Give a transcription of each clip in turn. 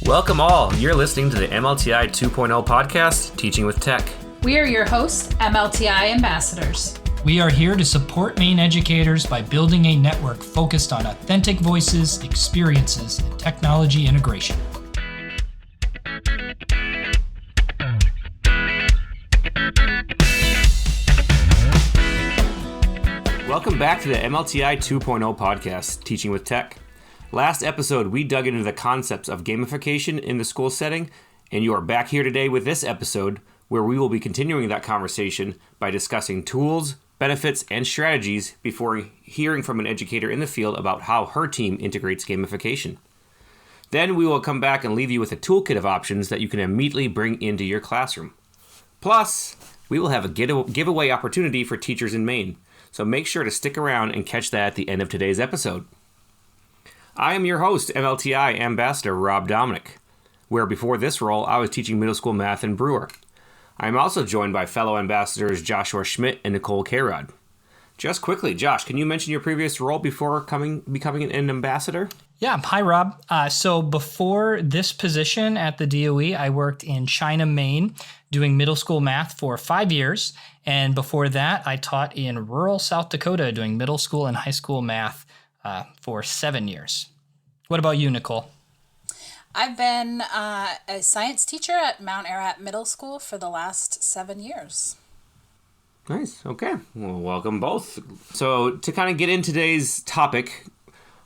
Welcome all. You're listening to the MLTI 2.0 podcast, Teaching with Tech. We are your hosts, MLTI ambassadors. We are here to support Maine educators by building a network focused on authentic voices, experiences, and technology integration. Welcome back to the MLTI 2.0 podcast, Teaching with Tech. Last episode, we dug into the concepts of gamification in the school setting, and you are back here today with this episode, where we will be continuing that conversation by discussing tools, benefits, and strategies before hearing from an educator in the field about how her team integrates gamification. Then we will come back and leave you with a toolkit of options that you can immediately bring into your classroom. Plus, we will have a giveaway opportunity for teachers in Maine, so make sure to stick around and catch that at the end of today's episode. I am your host, MLTI Ambassador Rob Dominic, where before this role, I was teaching middle school math in Brewer. I am also joined by fellow ambassadors Joshua Schmidt and Nicole Karod. Just quickly, Josh, can you mention your previous role before becoming an ambassador? Yeah, hi Rob. So before this position at the DOE, I worked in China, Maine, doing middle school math for 5 years. And before that, I taught in rural South Dakota doing middle school and high school math for 7 years. What about you, Nicole? I've been a science teacher at Mount Ararat Middle School for the last 7 years. Nice. Okay. Well, welcome both. So to kind of get into today's topic,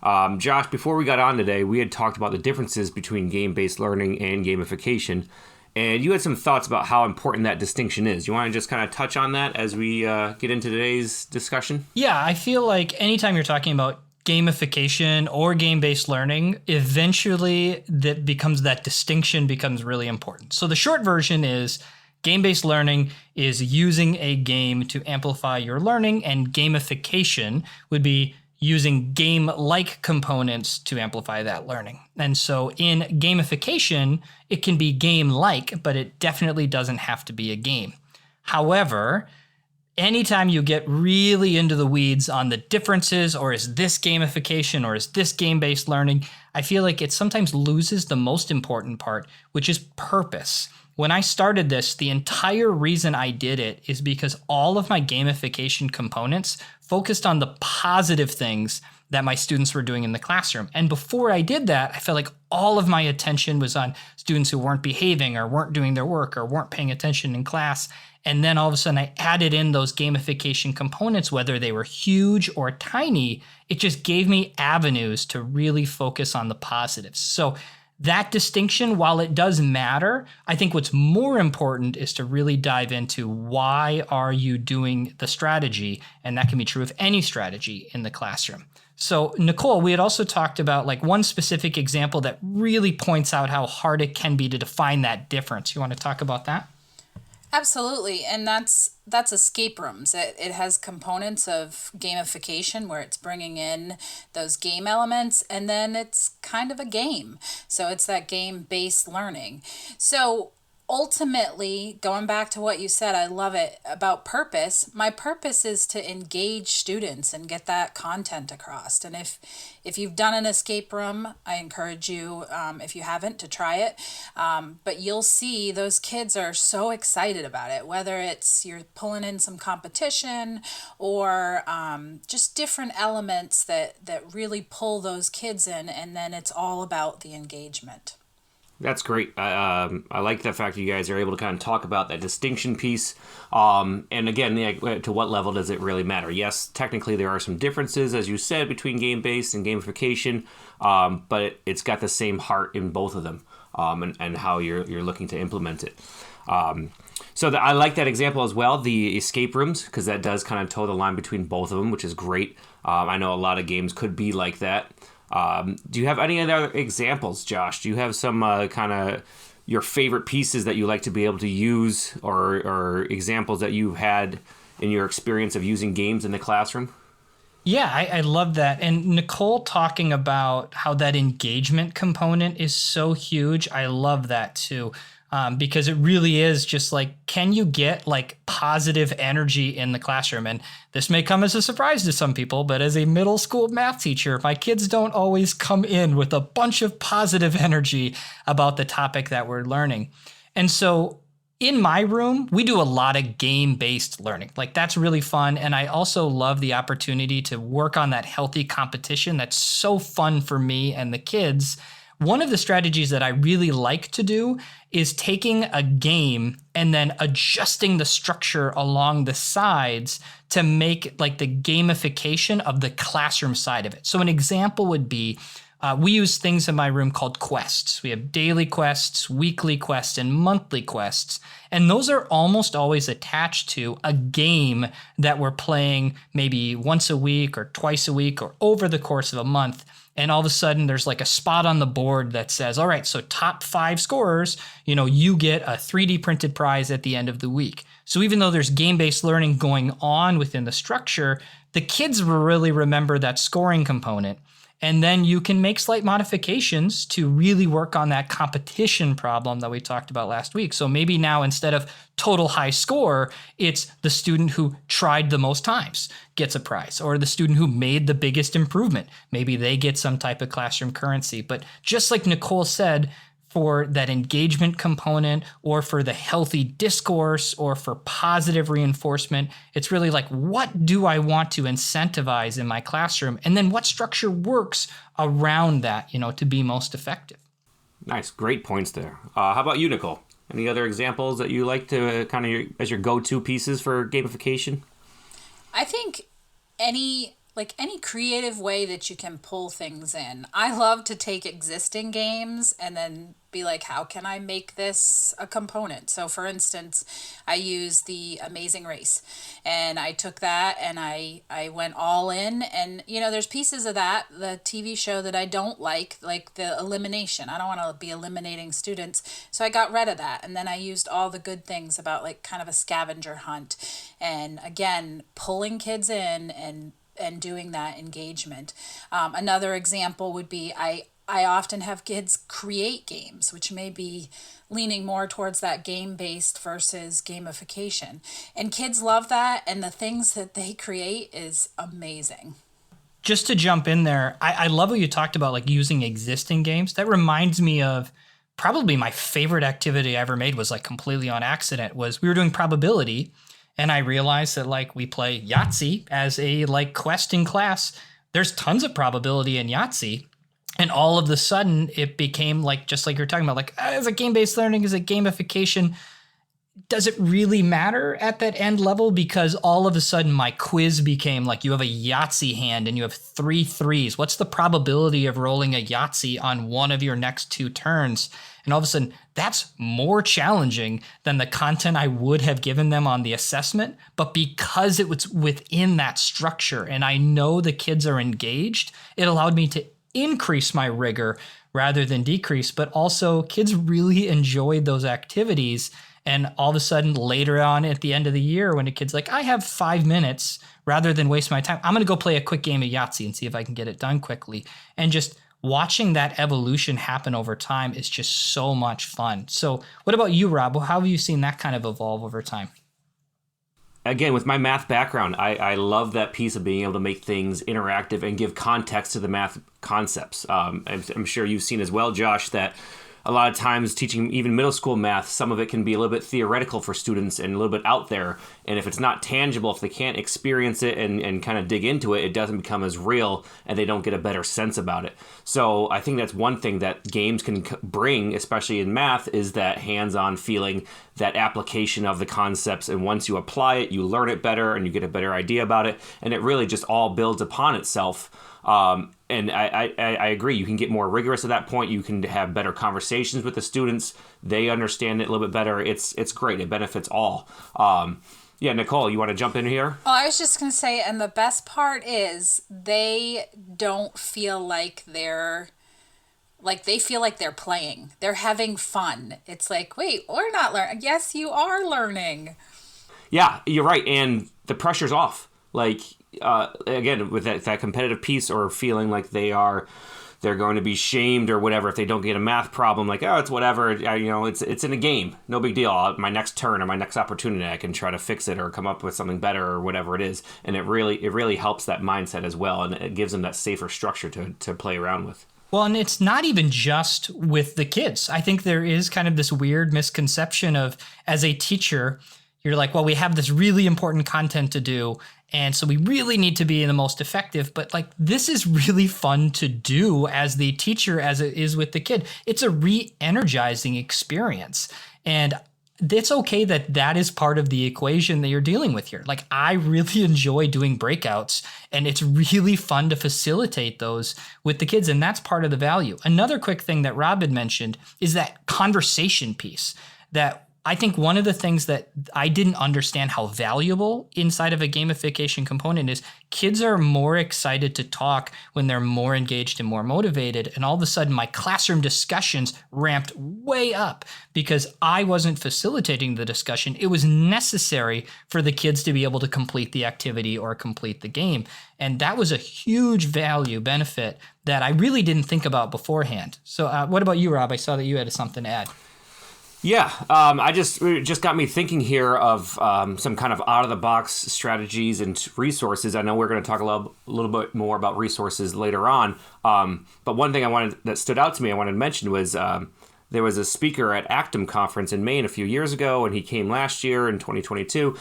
Josh, before we got on today, we had talked about the differences between game-based learning and gamification, and you had some thoughts about how important that distinction is. You want to just kind of touch on that as we get into today's discussion? Yeah, I feel like anytime you're talking about gamification or game-based learning, eventually that distinction becomes really important. So the short version is game-based learning is using a game to amplify your learning, and gamification would be using game-like components to amplify that learning. And so in gamification, it can be game-like, but it definitely doesn't have to be a game. However, anytime you get really into the weeds on the differences, or is this gamification or is this game-based learning, I feel like it sometimes loses the most important part, which is purpose. When I started this, the entire reason I did it is because all of my gamification components focused on the positive things that my students were doing in the classroom. And before I did that, I felt like all of my attention was on students who weren't behaving or weren't doing their work or weren't paying attention in class. And then all of a sudden I added in those gamification components, whether they were huge or tiny. It just gave me avenues to really focus on the positives. So that distinction, while it does matter, I think what's more important is to really dive into why are you doing the strategy, and that can be true of any strategy in the classroom. So Nicole, we had also talked about like one specific example that really points out how hard it can be to define that difference. You want to talk about that? Absolutely, and that's escape rooms. It has components of gamification where it's bringing in those game elements, and then it's kind of a game. So it's that game-based learning. So ultimately, going back to what you said, I love it about purpose. My purpose is to engage students and get that content across. And if you've done an escape room, I encourage you, if you haven't, to try it. But you'll see those kids are so excited about it, whether it's you're pulling in some competition or just different elements that really pull those kids in, and then it's all about the engagement. That's great. I like the fact that you guys are able to kind of talk about that distinction piece. And again, to what level does it really matter? Yes, technically there are some differences, as you said, between game-based and gamification, but it's got the same heart in both of them, and how you're looking to implement it. I like that example as well, the escape rooms, because that does kind of toe the line between both of them, which is great. I know a lot of games could be like that. Do you have any other examples, Josh? Do you have some kind of your favorite pieces that you like to be able to use, or examples that you've had in your experience of using games in the classroom? Yeah, I love that. And Nicole talking about how that engagement component is so huge. I love that too. because it really is just like, can you get like positive energy in the classroom? And this may come as a surprise to some people, but as a middle school math teacher, my kids don't always come in with a bunch of positive energy about the topic that we're learning. And so in my room, we do a lot of game-based learning. Like that's really fun. And I also love the opportunity to work on that healthy competition. That's so fun for me and the kids. One of the strategies that I really like to do is taking a game and then adjusting the structure along the sides to make like the gamification of the classroom side of it. So an example would be, we use things in my room called quests. We have daily quests, weekly quests, and monthly quests. And those are almost always attached to a game that we're playing maybe once a week or twice a week or over the course of a month. And all of a sudden there's like a spot on the board that says, all right, so top 5 scorers, you get a 3D printed prize at the end of the week. So even though there's game-based learning going on within the structure, the kids will really remember that scoring component. And then you can make slight modifications to really work on that competition problem that we talked about last week. So maybe now instead of total high score, it's the student who tried the most times gets a prize, or the student who made the biggest improvement. Maybe they get some type of classroom currency. But just like Nicole said, for that engagement component or for the healthy discourse or for positive reinforcement, it's really like, what do I want to incentivize in my classroom? And then what structure works around that, to be most effective. Nice. Great points there. How about you, Nicole? Any other examples that you like to kind of as your go-to pieces for gamification? I think any creative way that you can pull things in. I love to take existing games and then be like, how can I make this a component? So for instance, I use the Amazing Race, and I took that and I went all in, and there's pieces of the TV show that I don't like the elimination. I don't want to be eliminating students. So I got rid of that. And then I used all the good things about like kind of a scavenger hunt. And again, pulling kids in and doing that engagement. Another example would be I often have kids create games, which may be leaning more towards that game-based versus gamification. And kids love that, and the things that they create is amazing. Just to jump in there, I love what you talked about, like using existing games. That reminds me of probably my favorite activity I ever made was like completely on accident, was we were doing probability. And I realized that like we play Yahtzee as a like quest in class. There's tons of probability in Yahtzee. And all of a sudden it became like, just like you're talking about, like, is it game-based learning? Is it gamification? Does it really matter at that end level? Because all of a sudden my quiz became like, you have a Yahtzee hand and you have 3 threes. What's the probability of rolling a Yahtzee on one of your next 2 turns? And all of a sudden, that's more challenging than the content I would have given them on the assessment. But because it was within that structure and I know the kids are engaged, it allowed me to increase my rigor rather than decrease. But also, kids really enjoyed those activities. And all of a sudden, later on at the end of the year, when a kid's like, I have 5 minutes, rather than waste my time, I'm going to go play a quick game of Yahtzee and see if I can get it done quickly. And just watching that evolution happen over time is just so much fun. So what about you, Rob? How have you seen that kind of evolve over time? Again, with my math background, I love that piece of being able to make things interactive and give context to the math concepts. I'm sure you've seen as well, Josh, that a lot of times teaching even middle school math, some of it can be a little bit theoretical for students and a little bit out there. And if it's not tangible, if they can't experience it and kind of dig into it, it doesn't become as real and they don't get a better sense about it. So I think that's one thing that games can bring, especially in math, is that hands-on feeling, that application of the concepts. And once you apply it, you learn it better and you get a better idea about it. And it really just all builds upon itself. And I agree. You can get more rigorous at that point. You can have better conversations with the students. They understand it a little bit better. It's great. It benefits all. Yeah, Nicole, you want to jump in here? Well, I was just going to say, and the best part is they don't feel like they feel like they're playing. They're having fun. It's like, wait, we're not learning. Yes, you are learning. Yeah, you're right. And the pressure's off. Like, again, with that competitive piece or feeling like they're they're going to be shamed or whatever if they don't get a math problem. Like, oh, it's whatever. It's in a game. No big deal. My next turn or my next opportunity, I can try to fix it or come up with something better or whatever it is. And it really helps that mindset as well, and it gives them that safer structure to play around with. Well, and it's not even just with the kids. I think there is kind of this weird misconception of, as a teacher, you're like, well, we have this really important content to do, and so we really need to be the most effective. But like, this is really fun to do as the teacher as it is with the kid. It's a re-energizing experience. And it's okay that is part of the equation that you're dealing with here. Like, I really enjoy doing breakouts, and it's really fun to facilitate those with the kids, and that's part of the value. Another quick thing that Rob had mentioned is that conversation piece. That I think one of the things that I didn't understand how valuable inside of a gamification component is, kids are more excited to talk when they're more engaged and more motivated. And all of a sudden, my classroom discussions ramped way up because I wasn't facilitating the discussion. It was necessary for the kids to be able to complete the activity or complete the game. And that was a huge value benefit that I really didn't think about beforehand. So what about you, Rob? I saw that you had something to add. Yeah, it just got me thinking here of some kind of out-of-the-box strategies and resources. I know we're going to talk a little bit more about resources later on, but one thing that stood out to me I wanted to mention was there was a speaker at Actum Conference in Maine a few years ago, and he came last year in 2022,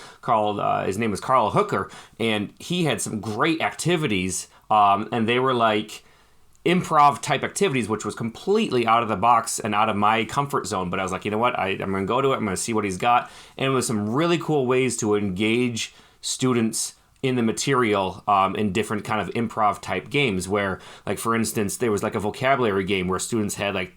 his name was Carl Hooker, and he had some great activities, and they were like improv type activities, which was completely out of the box and out of my comfort zone. But I was like, you know what? I'm going to go to it. I'm going to see what he's got. And it was some really cool ways to engage students in the material in different kind of improv type games where, like, for instance, there was like a vocabulary game where students had like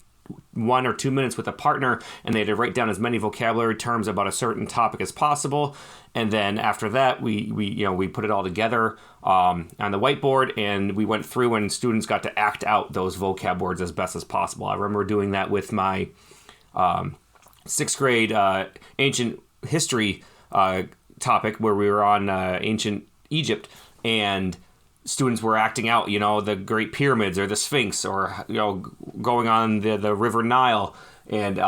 1 or 2 minutes with a partner, and they had to write down as many vocabulary terms about a certain topic as possible. And then after that, we put it all together on the whiteboard, and we went through, and students got to act out those vocab words as best as possible. I remember doing that with my 6th grade ancient history topic where we were on ancient Egypt, and students were acting out, the Great Pyramids or the Sphinx or, going on the River Nile. And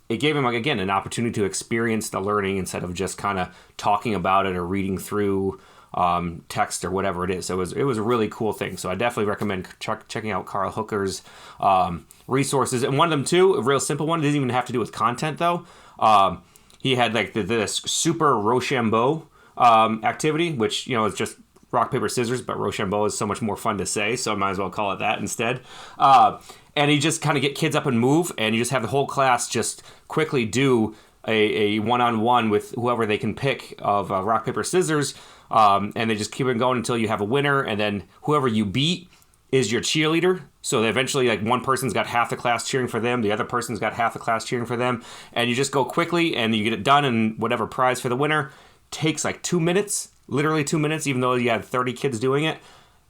it gave them, like, again, an opportunity to experience the learning instead of just kind of talking about it or reading through text or whatever it is. So it was a really cool thing. So I definitely recommend checking out Carl Hooker's resources. And one of them, too, a real simple one, it doesn't even have to do with content, though. He had, like, this super Rochambeau activity, which, is just rock, paper, scissors, but Rochambeau is so much more fun to say, so I might as well call it that instead. And you just kind of get kids up and move, and you just have the whole class just quickly do a one-on-one with whoever they can pick of rock, paper, scissors, and they just keep it going until you have a winner, and then whoever you beat is your cheerleader. So eventually, like, one person's got half the class cheering for them, the other person's got half the class cheering for them, and you just go quickly, and you get it done, and whatever prize for the winner takes like 2 minutes, literally 2 minutes, even though you had 30 kids doing it.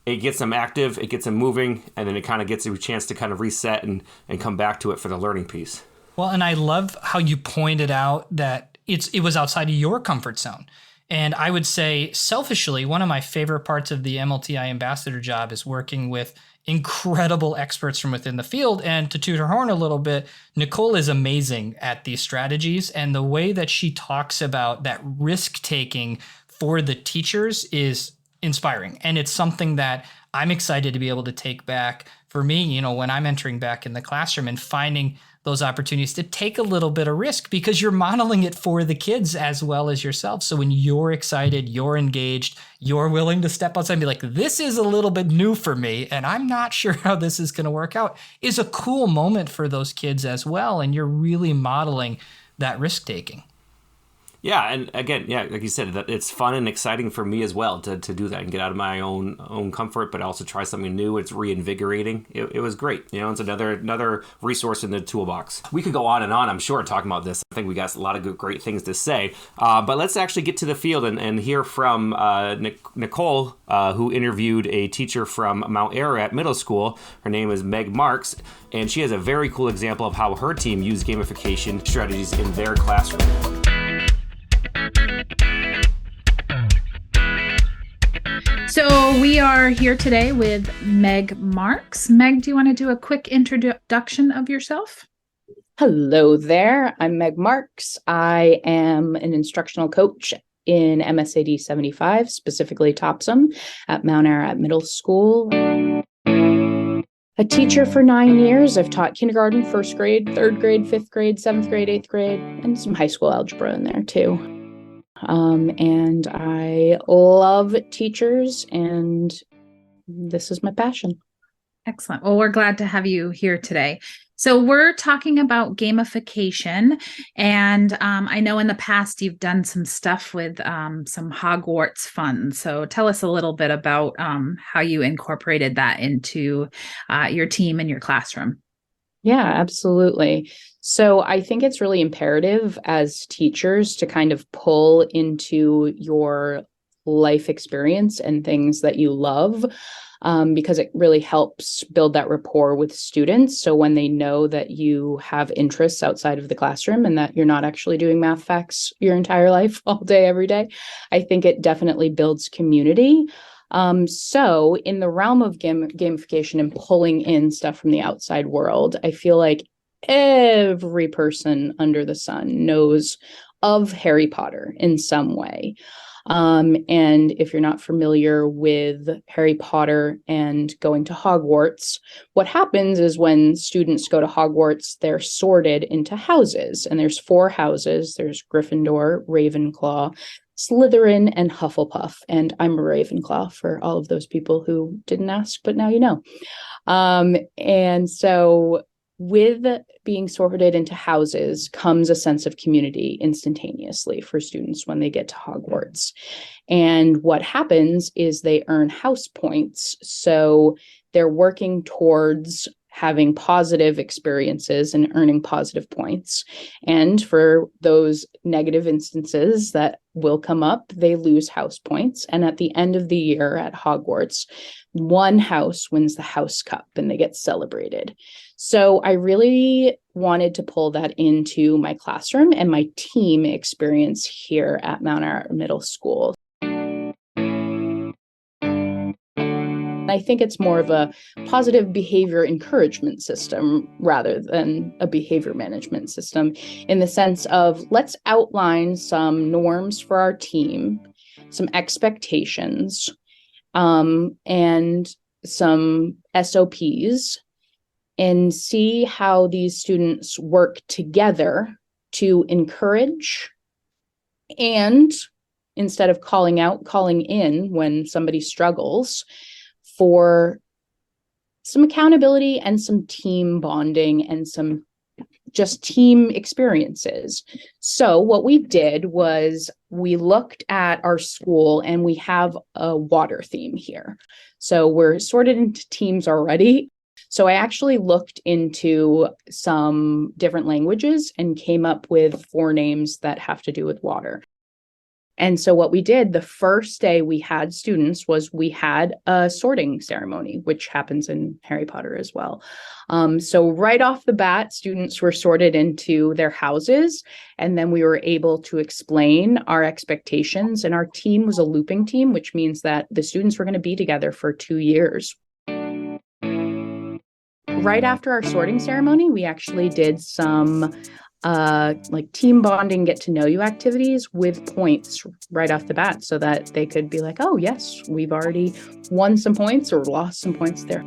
It gets them active, it gets them moving, and then it kind of gets you a chance to kind of reset and come back to it for the learning piece. Well, and I love how you pointed out that it was outside of your comfort zone. And I would say, selfishly, one of my favorite parts of the MLTI ambassador job is working with incredible experts from within the field. And to toot her horn a little bit, Nicole is amazing at these strategies. And the way that she talks about that risk-taking for the teachers is inspiring. And it's something that I'm excited to be able to take back for me, when I'm entering back in the classroom and finding those opportunities to take a little bit of risk, because you're modeling it for the kids as well as yourself. So when you're excited, you're engaged, you're willing to step outside and be like, this is a little bit new for me, and I'm not sure how this is going to work out, is a cool moment for those kids as well. And you're really modeling that risk taking. Yeah, and again, like you said, that it's fun and exciting for me as well to do that and get out of my own comfort, but also try something new. It's reinvigorating. It was great. It's another resource in the toolbox. We could go on and on, I'm sure, talking about this. I think we got a lot of great things to say. But let's actually get to the field and hear from Nicole, who interviewed a teacher from Mount Ararat Middle School. Her name is Meg Marks, and she has a very cool example of how her team used gamification strategies in their classroom. So we are here today with Meg Marks. Meg, do you want to do a quick introduction of yourself? Hello there. I'm Meg Marks. I am an instructional coach in MSAD 75, specifically TOPSM at Mount Ararat Middle School. A teacher for 9 years. I've taught kindergarten, first grade, third grade, fifth grade, seventh grade, eighth grade, and some high school algebra in there too. And I love teachers, and this is my passion. Excellent. Well, we're glad to have you here today. So we're talking about gamification, and I know in the past you've done some stuff with some Hogwarts fun. So tell us a little bit about how you incorporated that into your team and your classroom. Yeah, absolutely. So I think it's really imperative as teachers to kind of pull into your life experience and things that you love, because it really helps build that rapport with students. So when they know that you have interests outside of the classroom and that you're not actually doing math facts your entire life, all day, every day, I think it definitely builds community. So in the realm of gamification and pulling in stuff from the outside world, I feel like every person under the sun knows of Harry Potter in some way. And if you're not familiar with Harry Potter and going to Hogwarts, what happens is when students go to Hogwarts, they're sorted into houses, and there's 4 houses. There's Gryffindor, Ravenclaw, Slytherin, and Hufflepuff. And I'm a Ravenclaw for all of those people who didn't ask, but now you know. And so with being sorted into houses comes a sense of community instantaneously for students when they get to Hogwarts. And what happens is they earn house points. So they're working towards having positive experiences and earning positive points. And for those negative instances that will come up, they lose house points. And at the end of the year at Hogwarts, one house wins the house cup and they get celebrated. So I really wanted to pull that into my classroom and my team experience here at Mount Ararat Middle School. I think it's more of a positive behavior encouragement system rather than a behavior management system, in the sense of let's outline some norms for our team, some expectations, and some SOPs, and see how these students work together to encourage, and instead of calling out, calling in when somebody struggles, for some accountability and some team bonding and some just team experiences. So what we did was we looked at our school, and we have a water theme here. So we're sorted into teams already. So I actually looked into some different languages and came up with 4 names that have to do with water. And so what we did the first day we had students was we had a sorting ceremony, which happens in Harry Potter as well. So right off the bat, students were sorted into their houses, and then we were able to explain our expectations. And our team was a looping team, which means that the students were going to be together for 2 years. Right after our sorting ceremony, we actually did some like team bonding, get to know you activities with points right off the bat, so that they could be like, oh yes, we've already won some points or lost some points there.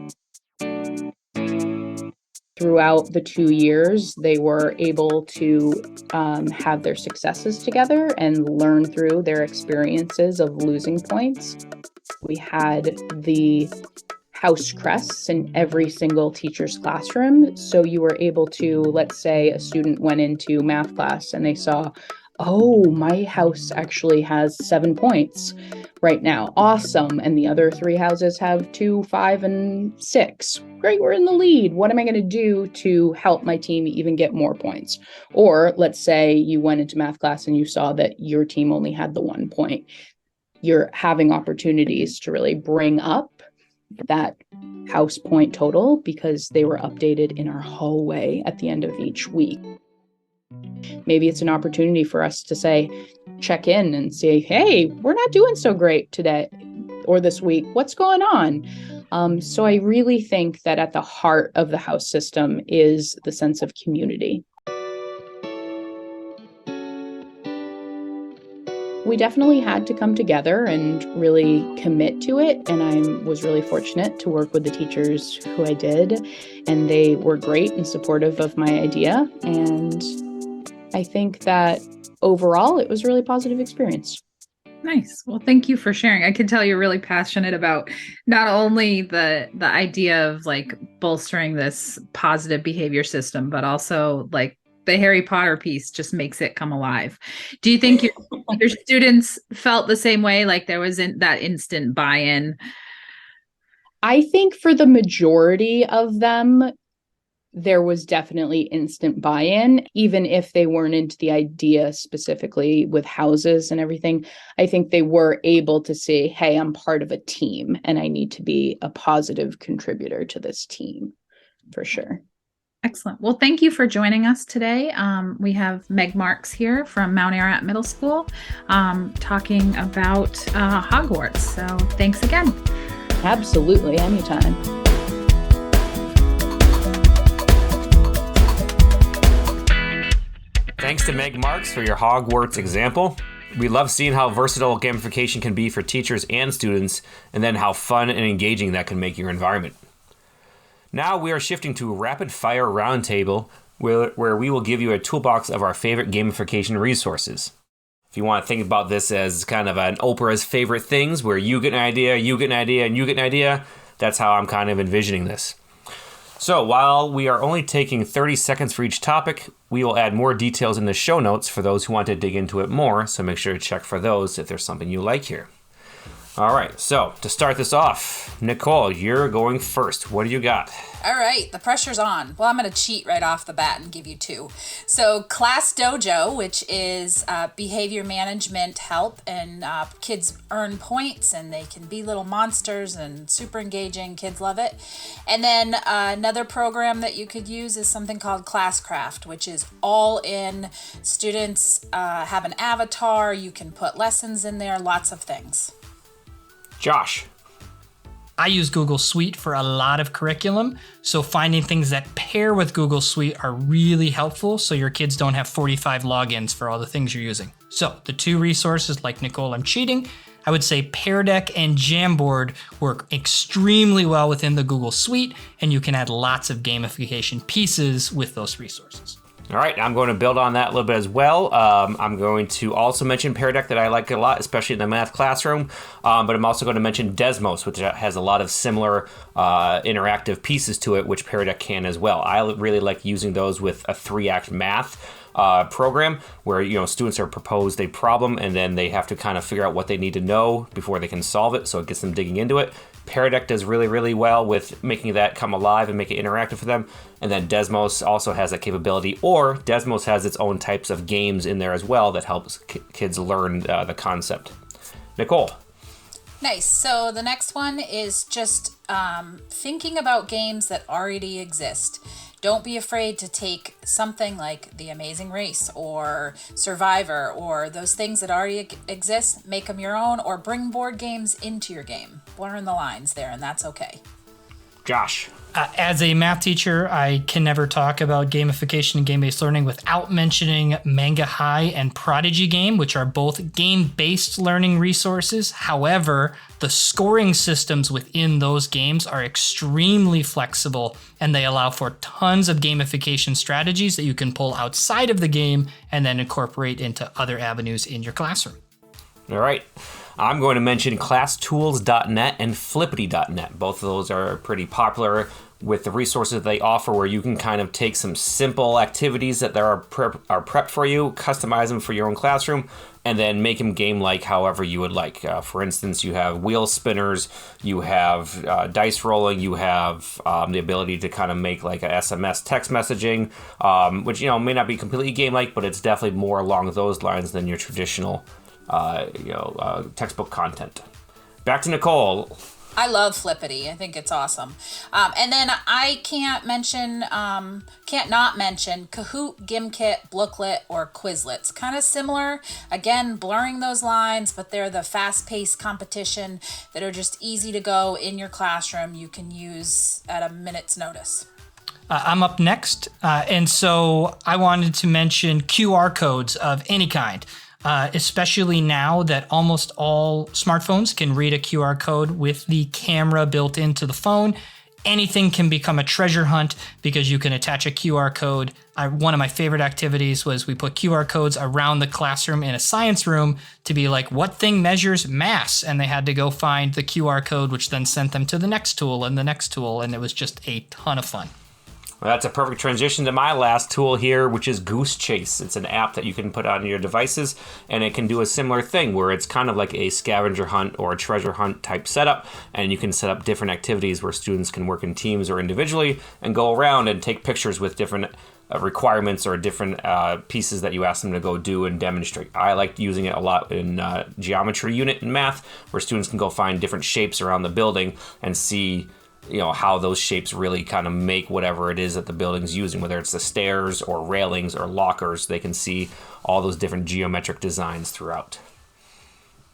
Throughout the 2 years, they were able to have their successes together and learn through their experiences of losing points. We had the house crests in every single teacher's classroom. So you were able to, let's say a student went into math class and they saw, oh, my house actually has 7 points right now. Awesome. And the other 3 houses have 2, 5, and 6. Great, we're in the lead. What am I going to do to help my team even get more points? Or let's say you went into math class and you saw that your team only had the 1 point. You're having opportunities to really bring up that house point total because they were updated in our hallway at the end of each week. Maybe it's an opportunity for us to say, check in and say, hey, we're not doing so great today. or this week, what's going on? So I really think that at the heart of the house system is the sense of community. We definitely had to come together and really commit to it. And I was really fortunate to work with the teachers who I did. And they were great and supportive of my idea. And I think that overall, it was a really positive experience. Nice. Well, thank you for sharing. I can tell you're really passionate about not only the idea of like bolstering this positive behavior system, but also like the Harry Potter piece just makes it come alive. Do you think your students felt the same way? Like there wasn't that instant buy-in? I think for the majority of them, there was definitely instant buy-in, even if they weren't into the idea specifically with houses and everything. I think they were able to say, hey, I'm part of a team and I need to be a positive contributor to this team, for sure. Excellent. Well, thank you for joining us today. We have Meg Marks here from Mount Ararat Middle School talking about Hogwarts. So thanks again. Absolutely. Anytime. Thanks to Meg Marks for your Hogwarts example. We love seeing how versatile gamification can be for teachers and students, and then how fun and engaging that can make your environment. Now we are shifting to Rapid Fire Roundtable, where we will give you a toolbox of our favorite gamification resources. If you want to think about this as kind of an Oprah's favorite things, where you get an idea, you get an idea, and you get an idea, that's how I'm kind of envisioning this. So while we are only taking 30 seconds for each topic, we will add more details in the show notes for those who want to dig into it more, so make sure to check for those if there's something you like here. All right, so to start this off, Nicole, you're going first. What do you got? All right, the pressure's on. Well, I'm going to cheat right off the bat and give you two. So Class Dojo, which is behavior management help, and kids earn points and they can be little monsters and super engaging. Kids love it. And then another program that you could use is something called Classcraft, which is all in. Students have an avatar. You can put lessons in there, lots of things. Josh. I use Google Suite for a lot of curriculum, so finding things that pair with Google Suite are really helpful so your kids don't have 45 logins for all the things you're using. So the two resources, like Nicole, I'm cheating, I would say Pear Deck and Jamboard work extremely well within the Google Suite, and you can add lots of gamification pieces with those resources. All right, I'm going to build on that a little bit as well. I'm going to also mention Pear Deck that I like a lot, especially in the math classroom. But I'm also going to mention Desmos, which has a lot of similar interactive pieces to it, which Pear Deck can as well. I really like using those with a 3-act math program where students are proposed a problem and then they have to kind of figure out what they need to know before they can solve it. So it gets them digging into it. Pear Deck does really, really well with making that come alive and make it interactive for them. And then Desmos also has that capability, or Desmos has its own types of games in there as well that helps kids learn the concept. Nicole. Nice. So the next one is just thinking about games that already exist. Don't be afraid to take something like The Amazing Race or Survivor or those things that already exist, make them your own, or bring board games into your game. Blur in the lines there, and that's okay. Josh. As a math teacher, I can never talk about gamification and game-based learning without mentioning Manga High and Prodigy Game, which are both game-based learning resources. However, the scoring systems within those games are extremely flexible, and they allow for tons of gamification strategies that you can pull outside of the game and then incorporate into other avenues in your classroom. All right. I'm going to mention classtools.net and flippity.net. Both of those are pretty popular with the resources they offer, where you can kind of take some simple activities that are prepped for you, customize them for your own classroom, and then make them game-like however you would like. For instance, you have wheel spinners, you have dice rolling, you have the ability to kind of make like a SMS text messaging, which may not be completely game-like, but it's definitely more along those lines than your traditional textbook content. Back to Nicole. I love Flippity. I think it's awesome. And then I can't not mention Kahoot, Gimkit, Booklet, or Quizlets. Kind of similar. Again, blurring those lines, but they're the fast-paced competition that are just easy to go in your classroom. You can use at a minute's notice. I'm up next. And so I wanted to mention QR codes of any kind. Especially now that almost all smartphones can read a QR code with the camera built into the phone. Anything can become a treasure hunt because you can attach a QR code. One of my favorite activities was we put QR codes around the classroom in a science room to be like, what thing measures mass? And they had to go find the QR code, which then sent them to the next tool and the next tool. And it was just a ton of fun. Well, that's a perfect transition to my last tool here, which is Goose Chase. It's an app that you can put on your devices, and it can do a similar thing where it's kind of like a scavenger hunt or a treasure hunt type setup, and you can set up different activities where students can work in teams or individually and go around and take pictures with different requirements or different pieces that you ask them to go do and demonstrate. I like using it a lot in geometry unit and math, where students can go find different shapes around the building and see how those shapes really kind of make whatever it is that the building's using, whether it's the stairs or railings or lockers. They can see all those different geometric designs throughout.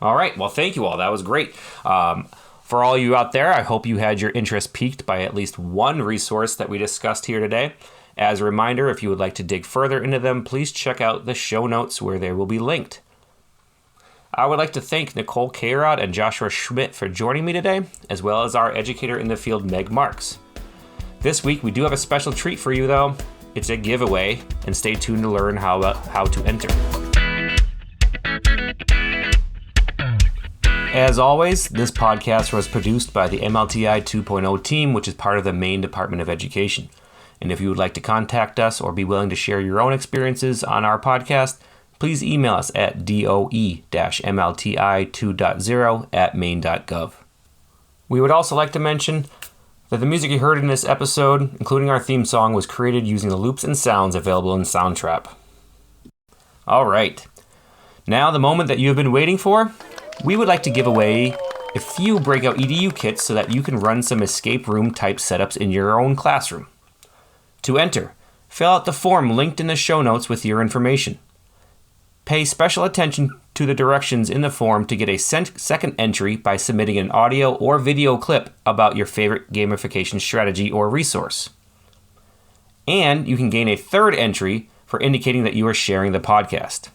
All right, well, thank you all. That was great. For all you out there, I hope you had your interest piqued by at least one resource that we discussed here today. As a reminder, if you would like to dig further into them, please check out the show notes where they will be linked. I would like to thank Nicole Ararat and Joshua Schmidt for joining me today, as well as our educator in the field, Meg Marks. This week, we do have a special treat for you, though. It's a giveaway, and stay tuned to learn how to enter. As always, this podcast was produced by the MLTI 2.0 team, which is part of the Maine Department of Education. And if you would like to contact us or be willing to share your own experiences on our podcast, please email us at doe-mlti2.0@maine.gov. We would also like to mention that the music you heard in this episode, including our theme song, was created using the loops and sounds available in Soundtrap. All right. Now, the moment that you have been waiting for, we would like to give away a few Breakout EDU kits so that you can run some escape room type setups in your own classroom. To enter, fill out the form linked in the show notes with your information. Pay special attention to the directions in the form to get a second entry by submitting an audio or video clip about your favorite gamification strategy or resource. And you can gain a third entry for indicating that you are sharing the podcast.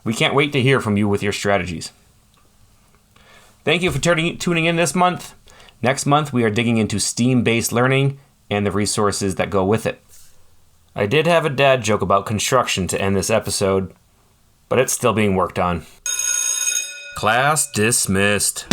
We can't wait to hear from you with your strategies. Thank you for tuning in this month. Next month, we are digging into STEAM-based learning and the resources that go with it. I did have a dad joke about construction to end this episode, but it's still being worked on. Class dismissed.